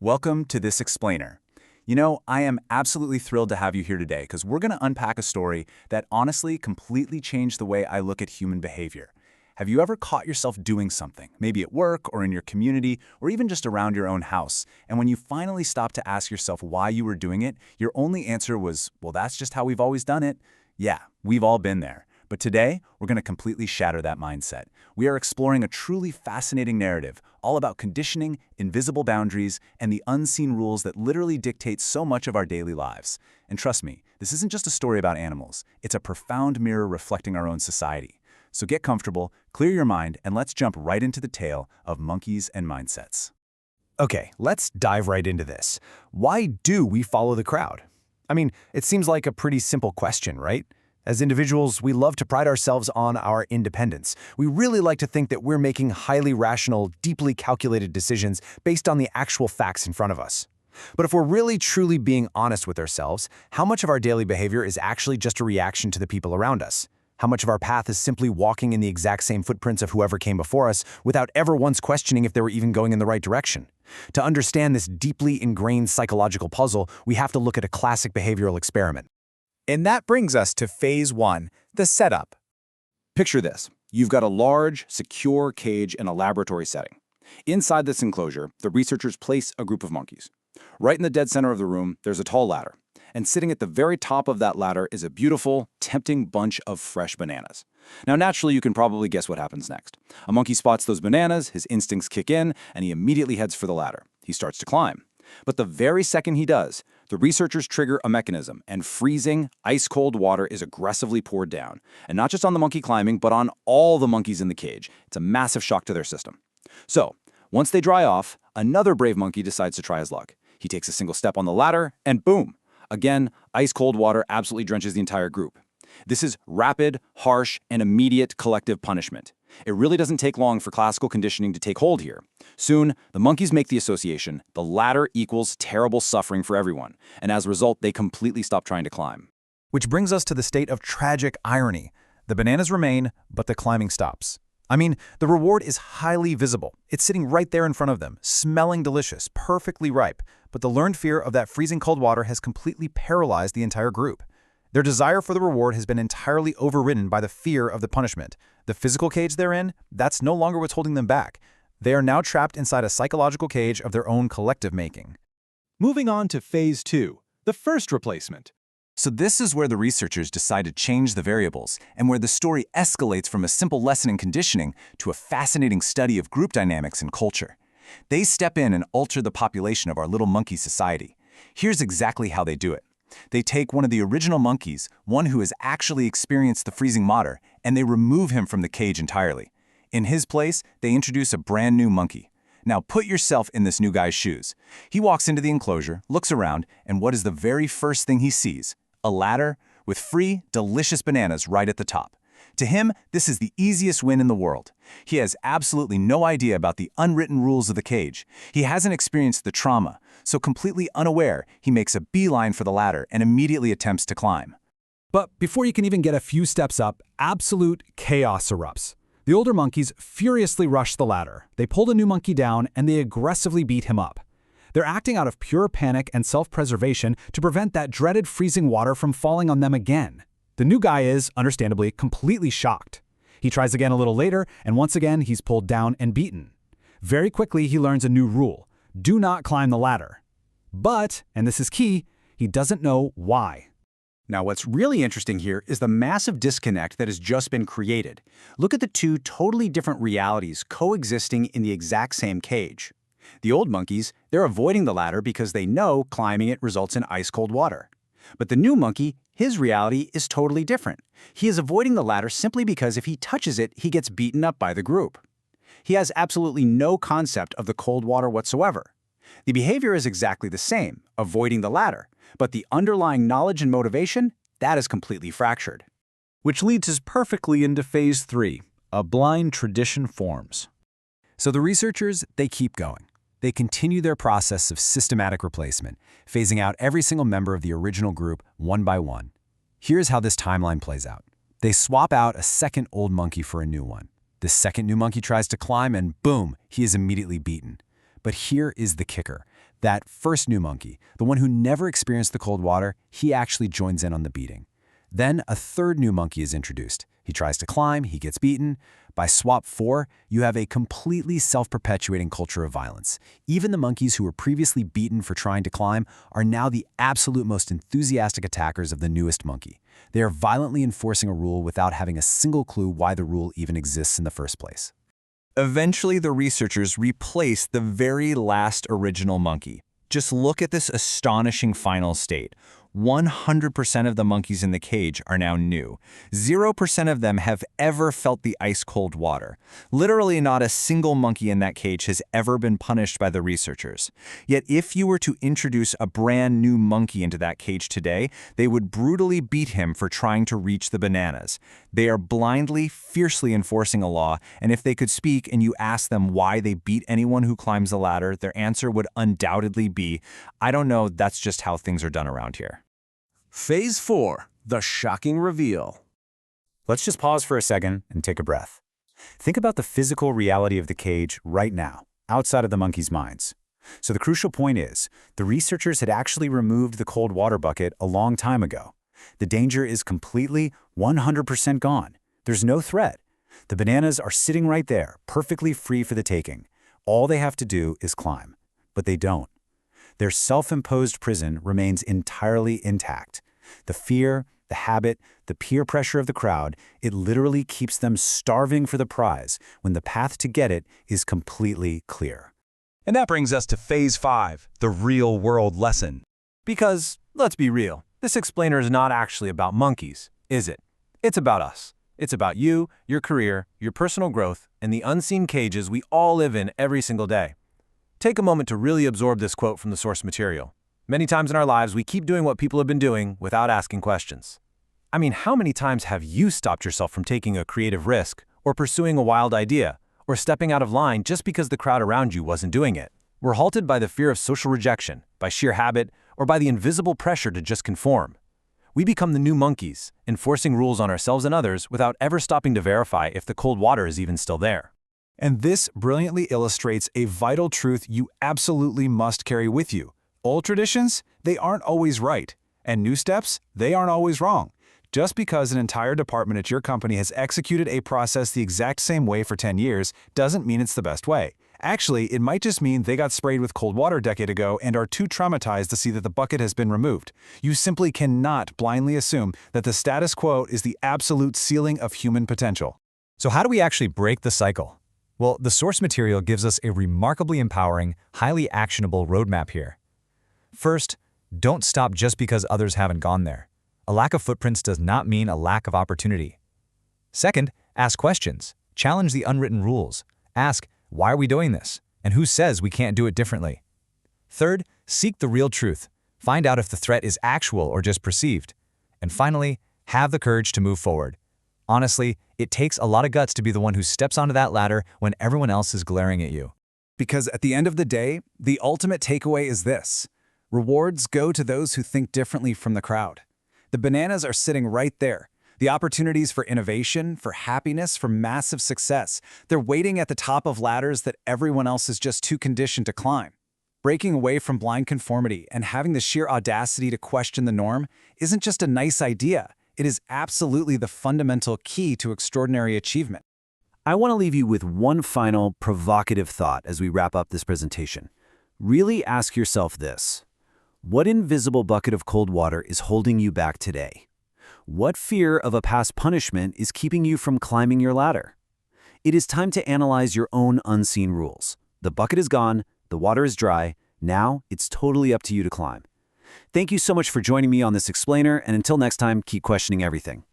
Welcome to This Explainer. I am absolutely thrilled to have you here today because we're going to unpack a story that honestly completely changed the way I look at human behavior. Have you ever caught yourself doing something, maybe at work or in your community or even just around your own house, and when you finally stopped to ask yourself why you were doing it, your only answer was, well, that's just how we've always done it? Yeah, we've all been there. But today, we're going to completely shatter that mindset. We are exploring a truly fascinating narrative, all about conditioning, invisible boundaries, and the unseen rules that literally dictate so much of our daily lives. And trust me, this isn't just a story about animals. It's a profound mirror reflecting our own society. So get comfortable, clear your mind, and let's jump right into the tale of monkeys and mindsets. Okay, let's dive right into this. Why do we follow the crowd? I mean, it seems like a pretty simple question, right? As individuals, we love to pride ourselves on our independence. We really like to think that we're making highly rational, deeply calculated decisions based on the actual facts in front of us. But if we're really truly being honest with ourselves, how much of our daily behavior is actually just a reaction to the people around us? How much of our path is simply walking in the exact same footprints of whoever came before us without ever once questioning if they were even going in the right direction? To understand this deeply ingrained psychological puzzle, we have to look at a classic behavioral experiment. And that brings us to phase one, the setup. Picture this. You've got a large, secure cage in a laboratory setting. Inside this enclosure, the researchers place a group of monkeys. Right in the dead center of the room, there's a tall ladder. And sitting at the very top of that ladder is a beautiful, tempting bunch of fresh bananas. Now, naturally, you can probably guess what happens next. A monkey spots those bananas, his instincts kick in, and he immediately heads for the ladder. He starts to climb. But the very second he does, the researchers trigger a mechanism, and freezing, ice-cold water is aggressively poured down. And not just on the monkey climbing, but on all the monkeys in the cage. It's a massive shock to their system. So, once they dry off, another brave monkey decides to try his luck. He takes a single step on the ladder, and boom! Again, ice-cold water absolutely drenches the entire group. This is rapid, harsh, and immediate collective punishment. It really doesn't take long for classical conditioning to take hold here. Soon, the monkeys make the association, the ladder equals terrible suffering for everyone, and as a result, they completely stop trying to climb. Which brings us to the state of tragic irony. The bananas remain, but the climbing stops. I mean, the reward is highly visible. It's sitting right there in front of them, smelling delicious, perfectly ripe, but the learned fear of that freezing cold water has completely paralyzed the entire group. Their desire for the reward has been entirely overridden by the fear of the punishment. The physical cage they're in, that's no longer what's holding them back. They are now trapped inside a psychological cage of their own collective making. Moving on to phase two, the first replacement. So this is where the researchers decide to change the variables and where the story escalates from a simple lesson in conditioning to a fascinating study of group dynamics and culture. They step in and alter the population of our little monkey society. Here's exactly how they do it. They take one of the original monkeys, one who has actually experienced the freezing water, and they remove him from the cage entirely. In his place, they introduce a brand new monkey. Now put yourself in this new guy's shoes. He walks into the enclosure, looks around, and what is the very first thing he sees? A ladder with free, delicious bananas right at the top. To him, this is the easiest win in the world. He has absolutely no idea about the unwritten rules of the cage. He hasn't experienced the trauma, so completely unaware, he makes a beeline for the ladder and immediately attempts to climb. But before you can even get a few steps up, absolute chaos erupts. The older monkeys furiously rush the ladder. They pull the new monkey down and they aggressively beat him up. They're acting out of pure panic and self-preservation to prevent that dreaded freezing water from falling on them again. The new guy is, understandably, completely shocked. He tries again a little later, and once again he's pulled down and beaten. Very quickly he learns a new rule. Do not climb the ladder. But, and this is key, he doesn't know why. Now, what's really interesting here is the massive disconnect that has just been created. Look at the two totally different realities coexisting in the exact same cage. The old monkeys, they're avoiding the ladder because they know climbing it results in ice-cold water. But the new monkey, his reality is totally different. He is avoiding the ladder simply because if he touches it, he gets beaten up by the group. He has absolutely no concept of the cold water whatsoever. The behavior is exactly the same, avoiding the ladder, but the underlying knowledge and motivation, that is completely fractured. Which leads us perfectly into phase three, a blind tradition forms. So the researchers, they keep going. They continue their process of systematic replacement, phasing out every single member of the original group one by one. Here's how this timeline plays out. They swap out a second old monkey for a new one. The second new monkey tries to climb and boom, he is immediately beaten. But here is the kicker. That first new monkey, the one who never experienced the cold water, he actually joins in on the beating. Then a third new monkey is introduced. He tries to climb, he gets beaten. By swap 4, you have a completely self-perpetuating culture of violence. Even the monkeys who were previously beaten for trying to climb are now the absolute most enthusiastic attackers of the newest monkey. They are violently enforcing a rule without having a single clue why the rule even exists in the first place. Eventually, the researchers replaced the very last original monkey. Just look at this astonishing final state. 100% of the monkeys in the cage are now new. 0% of them have ever felt the ice-cold water. Literally not a single monkey in that cage has ever been punished by the researchers. Yet if you were to introduce a brand new monkey into that cage today, they would brutally beat him for trying to reach the bananas. They are blindly, fiercely enforcing a law, and if they could speak and you ask them why they beat anyone who climbs the ladder, their answer would undoubtedly be, "I don't know, that's just how things are done around here." Phase 4, the shocking reveal. Let's just pause for a second and take a breath. Think about the physical reality of the cage right now, outside of the monkeys' minds. So the crucial point is, the researchers had actually removed the cold water bucket a long time ago. The danger is completely, 100% gone. There's no threat. The bananas are sitting right there, perfectly free for the taking. All they have to do is climb. But they don't. Their self-imposed prison remains entirely intact. The fear, the habit, the peer pressure of the crowd, it literally keeps them starving for the prize when the path to get it is completely clear. And that brings us to Phase 5, the real-world lesson. Because, let's be real, this explainer is not actually about monkeys, is it? It's about us. It's about you, your career, your personal growth, and the unseen cages we all live in every single day. Take a moment to really absorb this quote from the source material. Many times in our lives, we keep doing what people have been doing without asking questions. I mean, how many times have you stopped yourself from taking a creative risk, or pursuing a wild idea, or stepping out of line just because the crowd around you wasn't doing it? We're halted by the fear of social rejection, by sheer habit, or by the invisible pressure to just conform. We become the new monkeys, enforcing rules on ourselves and others without ever stopping to verify if the cold water is even still there. And this brilliantly illustrates a vital truth you absolutely must carry with you. Old traditions, they aren't always right. And new steps, they aren't always wrong. Just because an entire department at your company has executed a process the exact same way for 10 years doesn't mean it's the best way. Actually, it might just mean they got sprayed with cold water a decade ago and are too traumatized to see that the bucket has been removed. You simply cannot blindly assume that the status quo is the absolute ceiling of human potential. So how do we actually break the cycle? Well, the source material gives us a remarkably empowering, highly actionable roadmap here. First, don't stop just because others haven't gone there. A lack of footprints does not mean a lack of opportunity. Second, ask questions. Challenge the unwritten rules. Ask, why are we doing this? And who says we can't do it differently? Third, seek the real truth. Find out if the threat is actual or just perceived. And finally, have the courage to move forward. Honestly, it takes a lot of guts to be the one who steps onto that ladder when everyone else is glaring at you. Because at the end of the day, the ultimate takeaway is this. Rewards go to those who think differently from the crowd. The bananas are sitting right there. The opportunities for innovation, for happiness, for massive success. They're waiting at the top of ladders that everyone else is just too conditioned to climb. Breaking away from blind conformity and having the sheer audacity to question the norm isn't just a nice idea. It is absolutely the fundamental key to extraordinary achievement. I want to leave you with one final provocative thought as we wrap up this presentation. Really ask yourself this. What invisible bucket of cold water is holding you back today? What fear of a past punishment is keeping you from climbing your ladder? It is time to analyze your own unseen rules. The bucket is gone, the water is dry, now it's totally up to you to climb. Thank you so much for joining me on this explainer, and until next time, keep questioning everything.